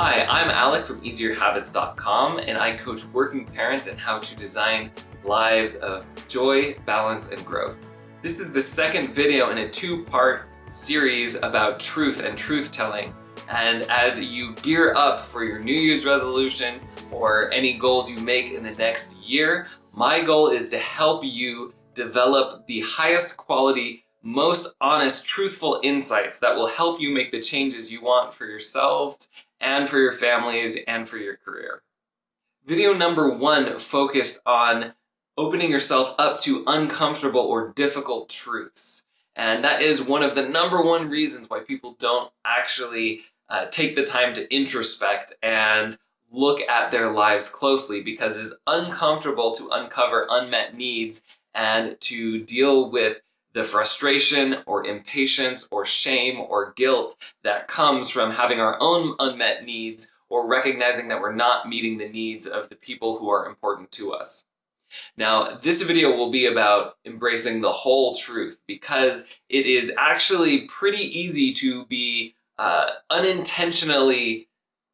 Hi, I'm Alec from EasierHabits.com, and I coach working parents in how to design lives of joy, balance, and growth. This is the second video in a two-part series about truth and truth-telling. And as you gear up for your New Year's resolution or any goals you make in the next year, my goal is to help you develop the highest quality, most honest, truthful insights that will help you make the changes you want for yourselves and for your families and for your career. Video number 1 focused on opening yourself up to uncomfortable or difficult truths. And that is one of the number 1 reasons why people don't actually take the time to introspect and look at their lives closely, because it is uncomfortable to uncover unmet needs and to deal with the frustration or impatience or shame or guilt that comes from having our own unmet needs or recognizing that we're not meeting the needs of the people who are important to us. Now, this video will be about embracing the whole truth, because it is actually pretty easy to be unintentionally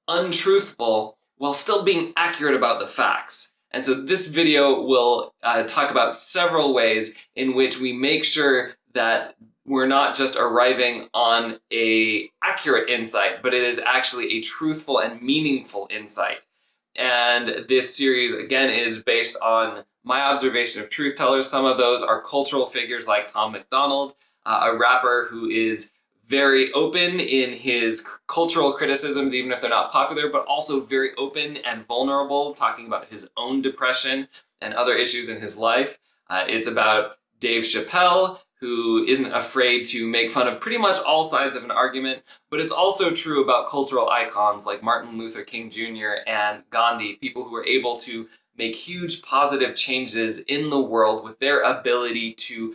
untruthful while still being accurate about the facts. And so this video will talk about several ways in which we make sure that we're not just arriving on an accurate insight, but it is actually a truthful and meaningful insight. And this series, again, is based on my observation of truth tellers. Some of those are cultural figures like Tom MacDonald, a rapper who is very open in his cultural criticisms, even if they're not popular, but also very open and vulnerable, talking about his own depression and other issues in his life. It's about Dave Chappelle, who isn't afraid to make fun of pretty much all sides of an argument, but it's also true about cultural icons like Martin Luther King Jr. and Gandhi, people who are able to make huge positive changes in the world with their ability to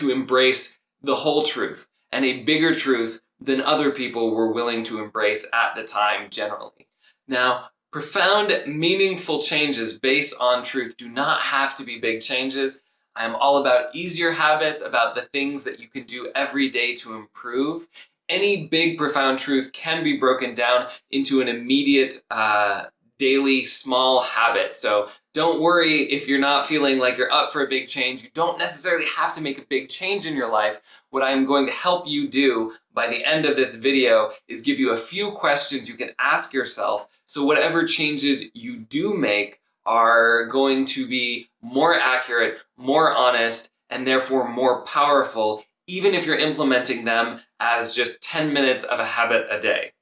embrace the whole truth and a bigger truth than other people were willing to embrace at the time generally. Now, profound, meaningful changes based on truth do not have to be big changes. I'm all about easier habits, about the things that you can do every day to improve. Any big, profound truth can be broken down into an immediate, daily, small habit. So don't worry if you're not feeling like you're up for a big change. You don't necessarily have to make a big change in your life. What I'm going to help you do by the end of this video is give you a few questions you can ask yourself, so whatever changes you do make are going to be more accurate, more honest, and therefore more powerful, even if you're implementing them as just 10 minutes of a habit a day.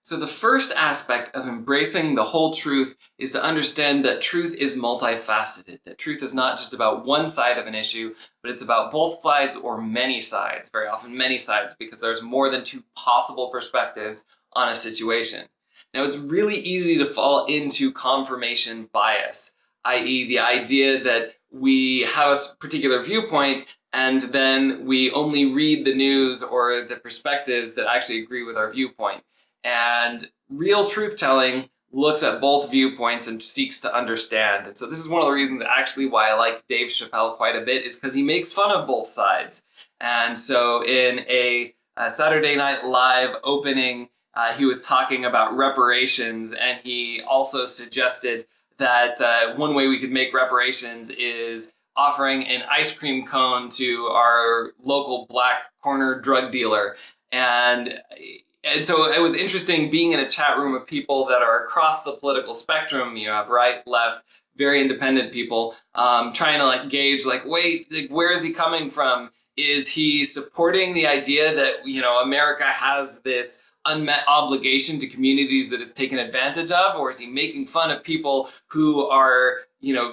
So the first aspect of embracing the whole truth is to understand that truth is multifaceted, that truth is not just about one side of an issue, but it's about both sides or many sides, very often many sides, because there's more than 2 possible perspectives on a situation. Now, it's really easy to fall into confirmation bias, i.e. the idea that we have a particular viewpoint and then we only read the news or the perspectives that actually agree with our viewpoint. And real truth-telling looks at both viewpoints and seeks to understand. And so this is one of the reasons actually why I like Dave Chappelle quite a bit, is because he makes fun of both sides. And so in a Saturday Night Live opening, he was talking about reparations, and he also suggested that one way we could make reparations is offering an ice cream cone to our local black corner drug dealer. And so it was interesting being in a chat room of people that are across the political spectrum. You have right, left, very independent people, trying to gauge, wait, where is he coming from? Is he supporting the idea that, America has this unmet obligation to communities that it's taken advantage of? Or is he making fun of people who are,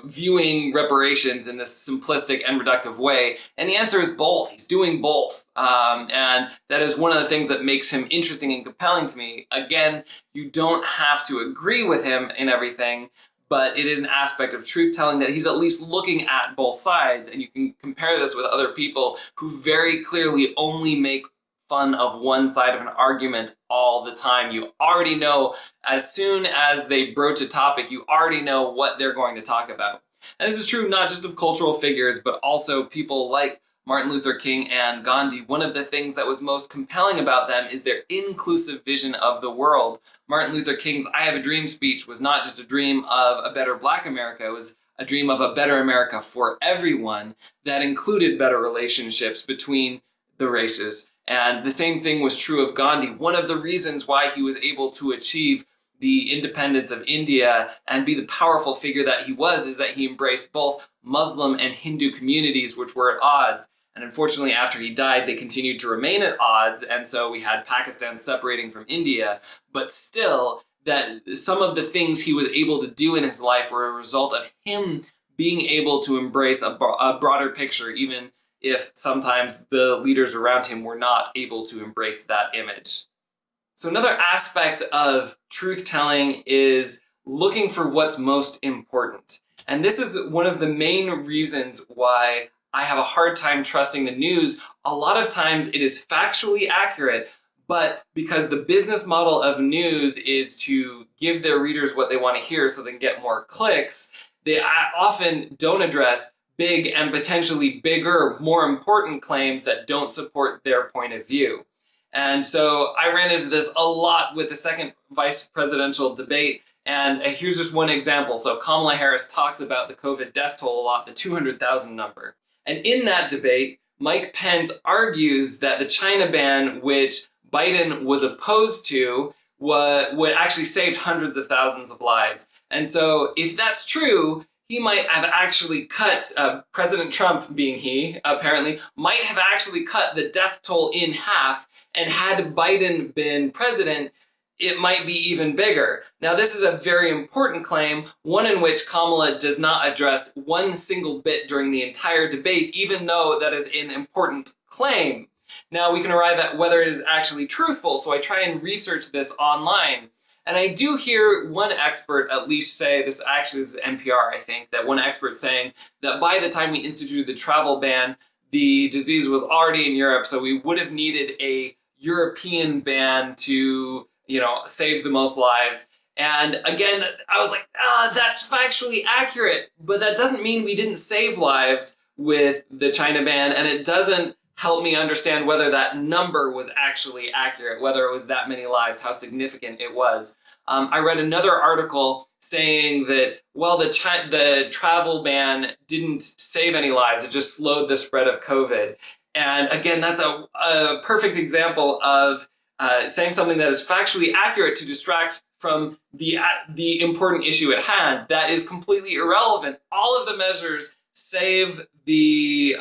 viewing reparations in this simplistic and reductive way? And the answer is both. He's doing both. And that is one of the things that makes him interesting and compelling to me. Again, you don't have to agree with him in everything, but it is an aspect of truth-telling that he's at least looking at both sides. And you can compare this with other people who very clearly only make fun of one side of an argument all the time. You already know, as soon as they broach a topic, you already know what they're going to talk about. And this is true not just of cultural figures, but also people like Martin Luther King and Gandhi, one of the things that was most compelling about them is their inclusive vision of the world. Martin Luther King's I Have a Dream speech was not just a dream of a better Black America, it was a dream of a better America for everyone that included better relationships between the races. And the same thing was true of Gandhi. One of the reasons why he was able to achieve the independence of India and be the powerful figure that he was is that he embraced both Muslim and Hindu communities, which were at odds. And unfortunately, after he died, they continued to remain at odds. And so we had Pakistan separating from India. But still, that some of the things he was able to do in his life were a result of him being able to embrace a broader picture, even if sometimes the leaders around him were not able to embrace that image. So another aspect of truth-telling is looking for what's most important. And this is one of the main reasons why I have a hard time trusting the news. A lot of times it is factually accurate, but because the business model of news is to give their readers what they want to hear so they can get more clicks, they often don't address big and potentially bigger, more important claims that don't support their point of view. And so I ran into this a lot with the second vice presidential debate. And here's just one example. So Kamala Harris talks about the COVID death toll a lot, the 200,000 number. And in that debate, Mike Pence argues that the China ban, which Biden was opposed to, would actually save hundreds of thousands of lives. And so if that's true, he might have actually cut, President Trump being he, apparently, might have actually cut the death toll in half. And had Biden been president, it might be even bigger. Now, this is a very important claim, one in which Kamala does not address one single bit during the entire debate, even though that is an important claim. Now, we can arrive at whether it is actually truthful, so I try and research this online. And I do hear one expert at least say, this actually is NPR, I think, that one expert saying that by the time we instituted the travel ban, the disease was already in Europe, so we would have needed a European ban to, save the most lives. And again, I was like, that's factually accurate, but that doesn't mean we didn't save lives with the China ban, and it doesn't help me understand whether that number was actually accurate, whether it was that many lives, how significant it was. I read another article saying that, well, the travel ban didn't save any lives, it just slowed the spread of COVID. And again, that's a perfect example of saying something that is factually accurate to distract from the important issue at hand. That is completely irrelevant. All of the measures save the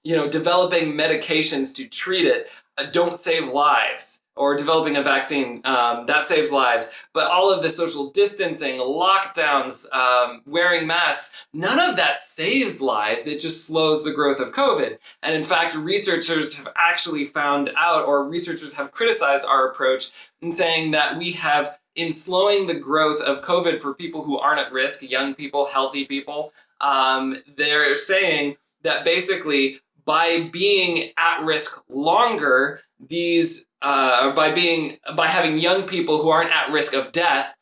developing medications to treat it don't save lives, or developing a vaccine that saves lives. But all of the social distancing, lockdowns, wearing masks, none of that saves lives. It just slows the growth of COVID. And in fact, researchers have actually found out, or researchers have criticized our approach in saying that we have, in slowing the growth of COVID for people who aren't at risk, young people, healthy people, they're saying that basically by being at risk longer, by having young people who aren't at risk of death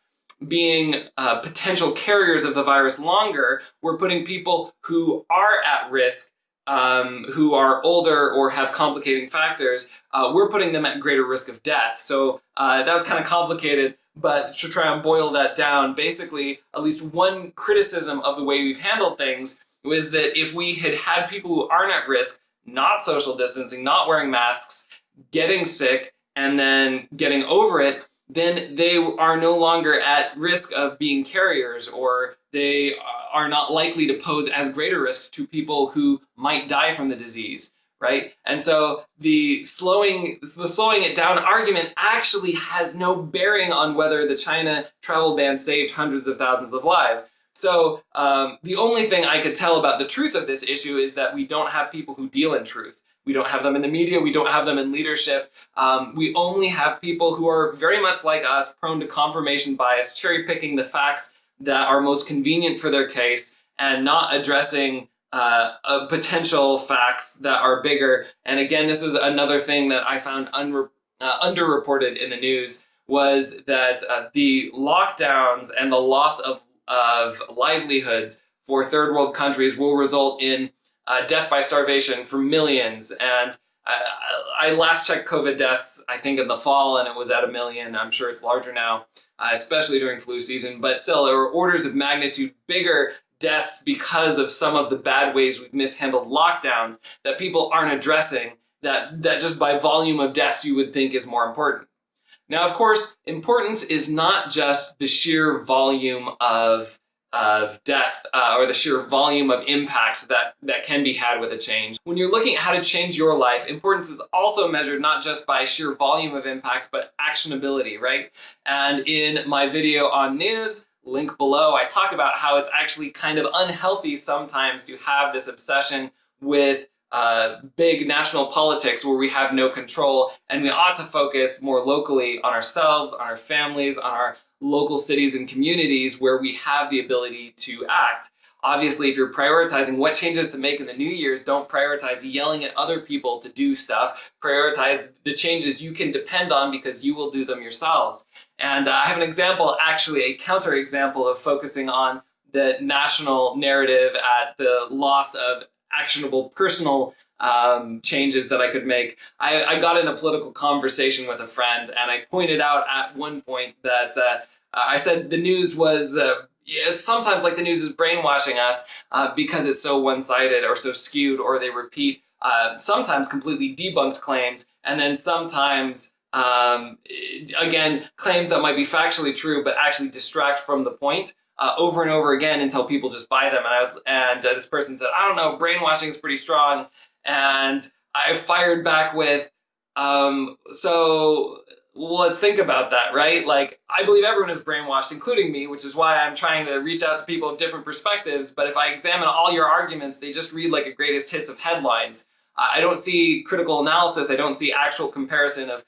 being potential carriers of the virus longer, we're putting people who are at risk, who are older or have complicating factors, we're putting them at greater risk of death. So that was kind of complicated, but to try and boil that down, basically, at least one criticism of the way we've handled things was that if we had had people who aren't at risk, not social distancing, not wearing masks, getting sick, and then getting over it, then they are no longer at risk of being carriers, or they are not likely to pose as greater risks to people who might die from the disease, right? And so the slowing it down argument actually has no bearing on whether the China travel ban saved hundreds of thousands of lives. So the only thing I could tell about the truth of this issue is that we don't have people who deal in truth. We don't have them in the media. We don't have them in leadership. We only have people who are very much like us, prone to confirmation bias, cherry picking the facts that are most convenient for their case and not addressing potential facts that are bigger. And again, this is another thing that I found underreported in the news, was that the lockdowns and the loss of livelihoods for third world countries will result in death by starvation for millions. And I last checked COVID deaths, I think in the fall, and it was at 1 million. I'm sure it's larger now, especially during flu season. But still, there were orders of magnitude bigger deaths because of some of the bad ways we've mishandled lockdowns that people aren't addressing, that just by volume of deaths you would think is more important. Now, of course, importance is not just the sheer volume of death or the sheer volume of impact that can be had with a change. When you're looking at how to change your life, importance is also measured not just by sheer volume of impact, but actionability, right? And in my video on news, link below, I talk about how it's actually kind of unhealthy sometimes to have this obsession with big national politics where we have no control, and we ought to focus more locally on ourselves, on our families, on our local cities and communities where we have the ability to act. Obviously, if you're prioritizing what changes to make in the New Year's, don't prioritize yelling at other people to do stuff. Prioritize the changes you can depend on because you will do them yourselves. And I have an example, actually a counterexample of focusing on the national narrative at the loss of actionable personal changes that I could make. I got in a political conversation with a friend, and I pointed out at one point that I said the news was, sometimes like the news is brainwashing us because it's so one-sided or so skewed, or they repeat sometimes completely debunked claims, and then sometimes, again, claims that might be factually true but actually distract from the point. Over and over again until people just buy them. And this person said, I don't know, brainwashing is pretty strong. And I fired back with, so let's think about that, right? Like, I believe everyone is brainwashed, including me, which is why I'm trying to reach out to people of different perspectives. But if I examine all your arguments, they just read like a greatest hits of headlines. I don't see critical analysis. I don't see actual comparison of,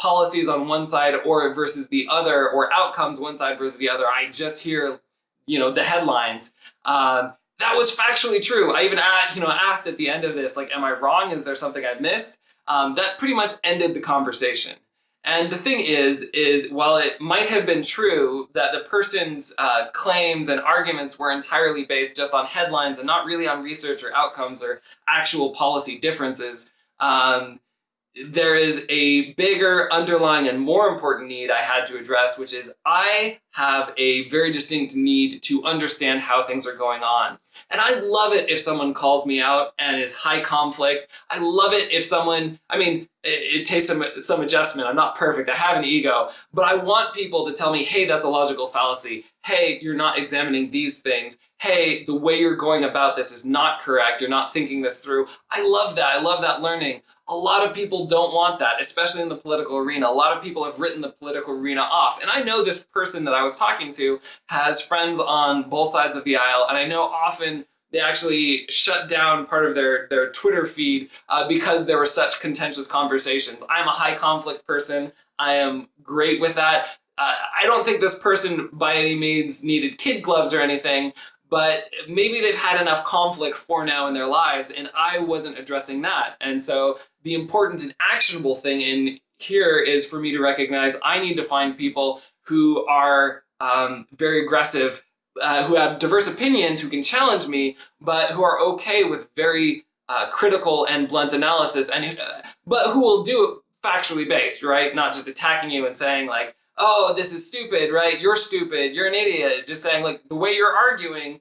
policies on one side or versus the other, or outcomes one side versus the other. I just hear, the headlines. That was factually true. I even, asked at the end of this, like, am I wrong? Is there something I've missed? That pretty much ended the conversation. And the thing is while it might have been true that the person's claims and arguments were entirely based just on headlines and not really on research or outcomes or actual policy differences, there is a bigger underlying and more important need I had to address, which is I have a very distinct need to understand how things are going on. And I love it if someone calls me out and is high conflict. I love it if someone, it takes some adjustment. I'm not perfect. I have an ego, but I want people to tell me, hey, that's a logical fallacy. Hey, you're not examining these things. Hey, the way you're going about this is not correct. You're not thinking this through. I love that. I love that learning. A lot of people don't want that, especially in the political arena. A lot of people have written the political arena off. And I know this person that I was talking to has friends on both sides of the aisle. And I know often they actually shut down part of their Twitter feed because there were such contentious conversations. I'm a high conflict person. I am great with that. I don't think this person by any means needed kid gloves or anything, but maybe they've had enough conflict for now in their lives, and I wasn't addressing that. And so the important and actionable thing in here is for me to recognize I need to find people who are very aggressive, who have diverse opinions, who can challenge me, but who are okay with very critical and blunt analysis, and but who will do it factually based, right? Not just attacking you and saying like, oh, this is stupid, right? You're stupid, you're an idiot. Just saying like the way you're arguing,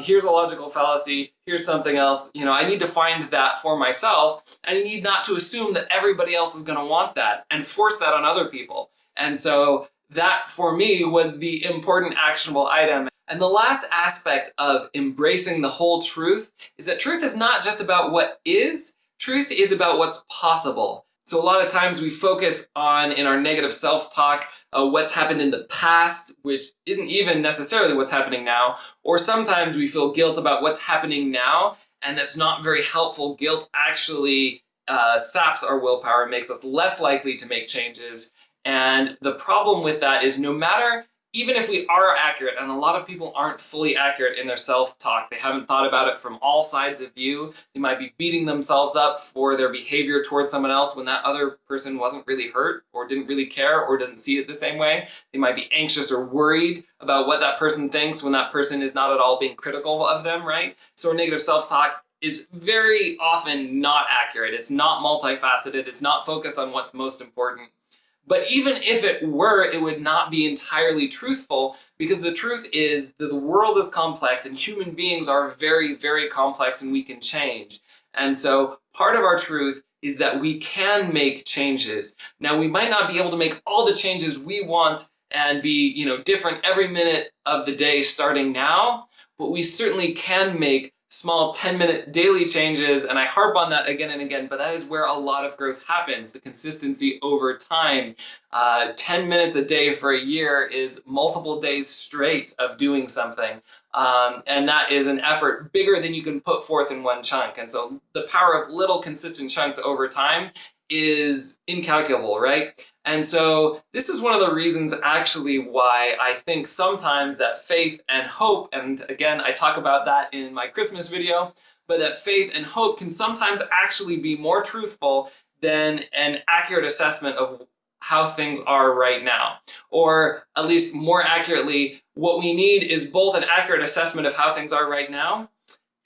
here's a logical fallacy, here's something else. I need to find that for myself, and I need not to assume that everybody else is gonna want that and force that on other people. And so that for me was the important actionable item. And the last aspect of embracing the whole truth is that truth is not just about what is, truth is about what's possible. So a lot of times we focus on, in our negative self-talk, what's happened in the past, which isn't even necessarily what's happening now. Or sometimes we feel guilt about what's happening now, and that's not very helpful. Guilt actually saps our willpower, makes us less likely to make changes. And the problem with that is no matter, even if we are accurate, and a lot of people aren't fully accurate in their self-talk, they haven't thought about it from all sides of view. They might be beating themselves up for their behavior towards someone else when that other person wasn't really hurt or didn't really care or didn't see it the same way. They might be anxious or worried about what that person thinks when that person is not at all being critical of them, right? So our negative self-talk is very often not accurate. It's not multifaceted. It's not focused on what's most important. But even if it were, it would not be entirely truthful, because the truth is that the world is complex and human beings are very, very complex, and we can change. And so part of our truth is that we can make changes. Now, we might not be able to make all the changes we want and be, different every minute of the day starting now, but we certainly can make small 10-minute daily changes, and I harp on that again and again, but that is where a lot of growth happens, the consistency over time. 10 minutes a day for a year is multiple days straight of doing something, and that is an effort bigger than you can put forth in one chunk. And so the power of little consistent chunks over time is incalculable, right? And so this is one of the reasons actually why I think sometimes that faith and hope, and again, I talk about that in my Christmas video, but that faith and hope can sometimes actually be more truthful than an accurate assessment of how things are right now. Or at least more accurately, what we need is both an accurate assessment of how things are right now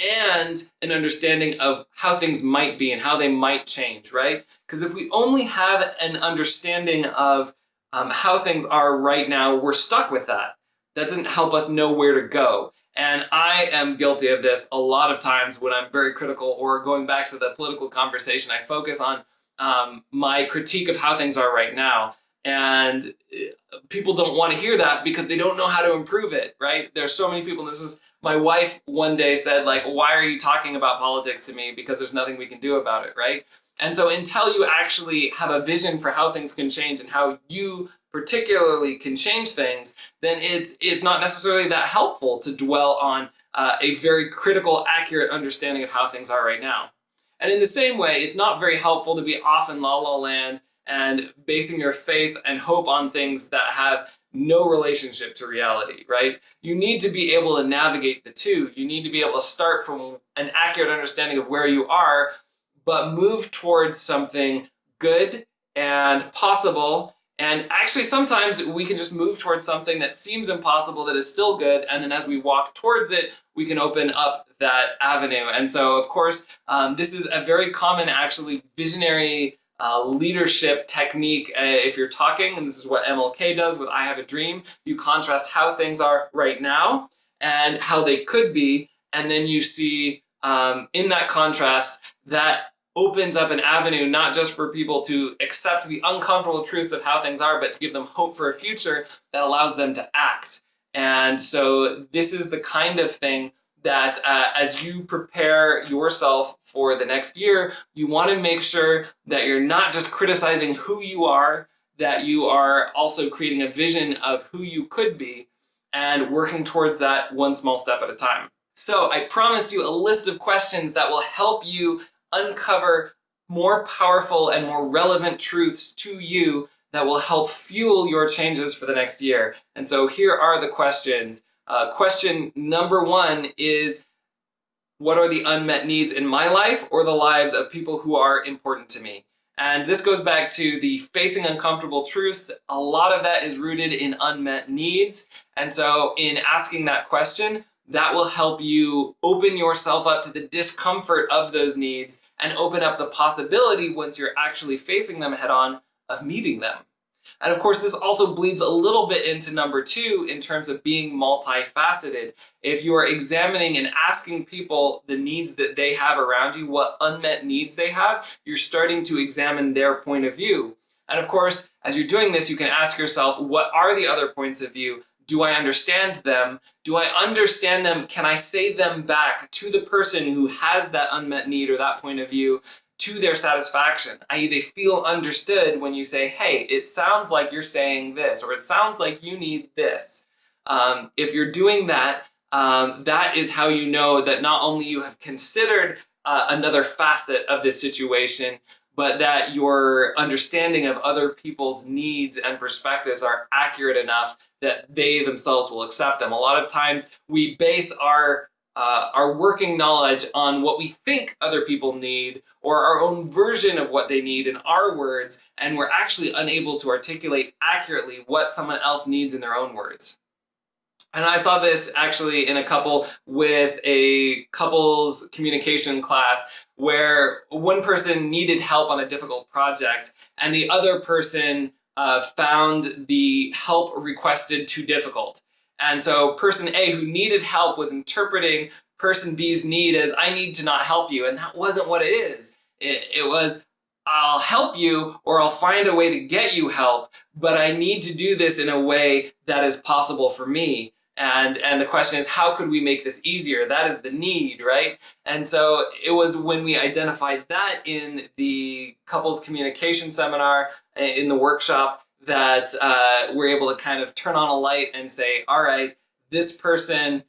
and an understanding of how things might be and how they might change, right? Because if we only have an understanding of how things are right now, we're stuck with that. That doesn't help us know where to go. And I am guilty of this a lot of times when I'm very critical, or going back to the political conversation, I focus on my critique of how things are right now. And people don't want to hear that because they don't know how to improve it, right? There's so many people, my wife one day said, like, why are you talking about politics to me? Because there's nothing we can do about it, right? And so until you actually have a vision for how things can change and how you particularly can change things, then it's not necessarily that helpful to dwell on a very critical, accurate understanding of how things are right now. And in the same way, it's not very helpful to be off in la la land and basing your faith and hope on things that have no relationship to reality, right? You need to be able to navigate the two. You need to be able to start from an accurate understanding of where you are, but move towards something good and possible. And actually, sometimes we can just move towards something that seems impossible that is still good. And then as we walk towards it, we can open up that avenue. And so, of course, this is a very common, actually, visionary leadership technique. If you're talking, and this is what MLK does with I Have a Dream, you contrast how things are right now and how they could be. And then you see in that contrast that opens up an avenue, not just for people to accept the uncomfortable truths of how things are, but to give them hope for a future that allows them to act. And so this is the kind of thing that as you prepare yourself for the next year, you want to make sure that you're not just criticizing who you are, that you are also creating a vision of who you could be and working towards that one small step at a time. So I promised you a list of questions that will help you uncover more powerful and more relevant truths to you that will help fuel your changes for the next year. And so here are the questions. Question number one is, what are the unmet needs in my life or the lives of people who are important to me? And this goes back to the facing uncomfortable truths. A lot of that is rooted in unmet needs. And so in asking that question, that will help you open yourself up to the discomfort of those needs and open up the possibility, once you're actually facing them head on, of meeting them. And of course, this also bleeds a little bit into number two in terms of being multifaceted. If you are examining and asking people the needs that they have around you, what unmet needs they have, you're starting to examine their point of view. And of course, as you're doing this, you can ask yourself, what are the other points of view? Do I understand them? Do I understand them? Can I say them back to the person who has that unmet need or that point of view to their satisfaction? I.e., they feel understood when you say, hey, it sounds like you're saying this, or it sounds like you need this. If you're doing that, that is how you know that not only you have considered another facet of this situation, but that your understanding of other people's needs and perspectives are accurate enough that they themselves will accept them. A lot of times we base our working knowledge on what we think other people need, or our own version of what they need in our words, and we're actually unable to articulate accurately what someone else needs in their own words. And I saw this actually in a couple with a couples communication class where one person needed help on a difficult project and the other person found the help requested too difficult. And so person A who needed help was interpreting person B's need as I need to not help you. And that wasn't what it is. It was I'll help you or I'll find a way to get you help, but I need to do this in a way that is possible for me. And the question is, how could we make this easier? That is the need, right? And so it was when we identified that in the couples communication seminar, in the workshop, that we're able to kind of turn on a light and say, all right, this person,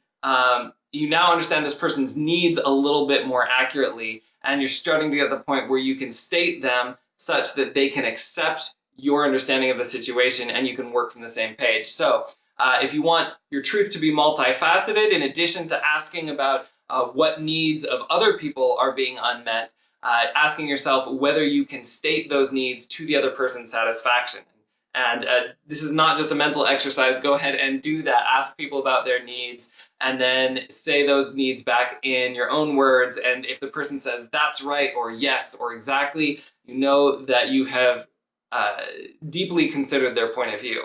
you now understand this person's needs a little bit more accurately, and you're starting to get to the point where you can state them such that they can accept your understanding of the situation and you can work from the same page. So if you want your truth to be multifaceted, in addition to asking about what needs of other people are being unmet, asking yourself whether you can state those needs to the other person's satisfaction. And this is not just a mental exercise. Go ahead and do that. Ask people about their needs and then say those needs back in your own words. And if the person says that's right or yes or exactly, you know that you have deeply considered their point of view.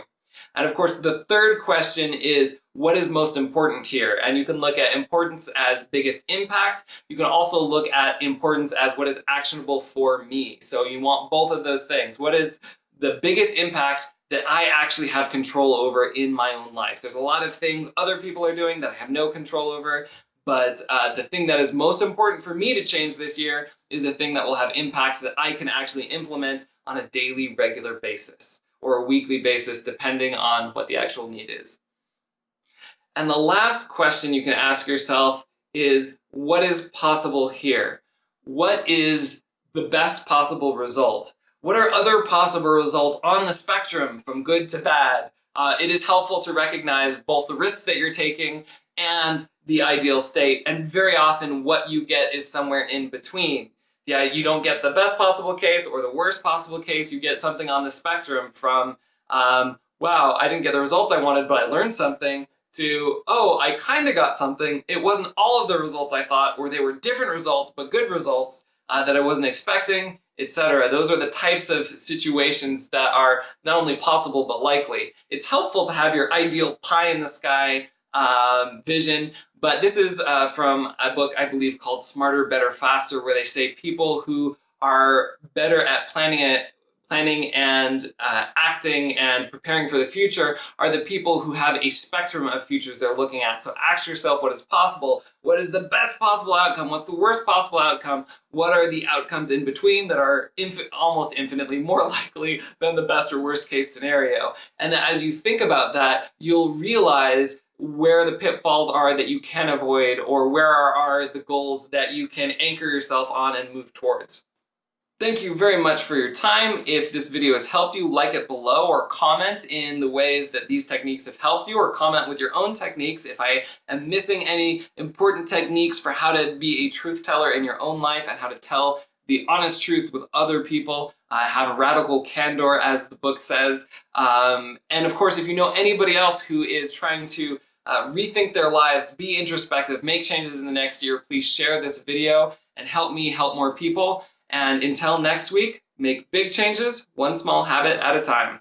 And of course, the third question is, what is most important here? And you can look at importance as biggest impact. You can also look at importance as what is actionable for me. So you want both of those things. What is the biggest impact that I actually have control over in my own life? There's a lot of things other people are doing that I have no control over, but the thing that is most important for me to change this year is the thing that will have impact that I can actually implement on a daily, regular basis, or a weekly basis, depending on what the actual need is. And the last question you can ask yourself is, what is possible here? What is the best possible result? What are other possible results on the spectrum from good to bad? It is helpful to recognize both the risks that you're taking and the ideal state, and very often what you get is somewhere in between. Yeah, you don't get the best possible case or the worst possible case. You get something on the spectrum from, wow, I didn't get the results I wanted, but I learned something, to, oh, I kind of got something. It wasn't all of the results I thought, or they were different results, but good results that I wasn't expecting, etc. Those are the types of situations that are not only possible, but likely. It's helpful to have your ideal pie in the sky vision, but this is from a book I believe called Smarter, Better, Faster, where they say people who are better at planning and acting and preparing for the future are the people who have a spectrum of futures they're looking at. So ask yourself what is possible. What is the best possible outcome? What's the worst possible outcome? What are the outcomes in between that are almost infinitely more likely than the best or worst case scenario? And as you think about that, you'll realize where the pitfalls are that you can avoid, or where are the goals that you can anchor yourself on and move towards. Thank you very much for your time. If this video has helped you, like it below or comment in the ways that these techniques have helped you, or comment with your own techniques if I am missing any important techniques for how to be a truth teller in your own life and how to tell the honest truth with other people. Have a radical candor, as the book says. And of course, if you know anybody else who is trying to rethink their lives, be introspective, make changes in the next year, please share this video and help me help more people. And until next week, make big changes, one small habit at a time.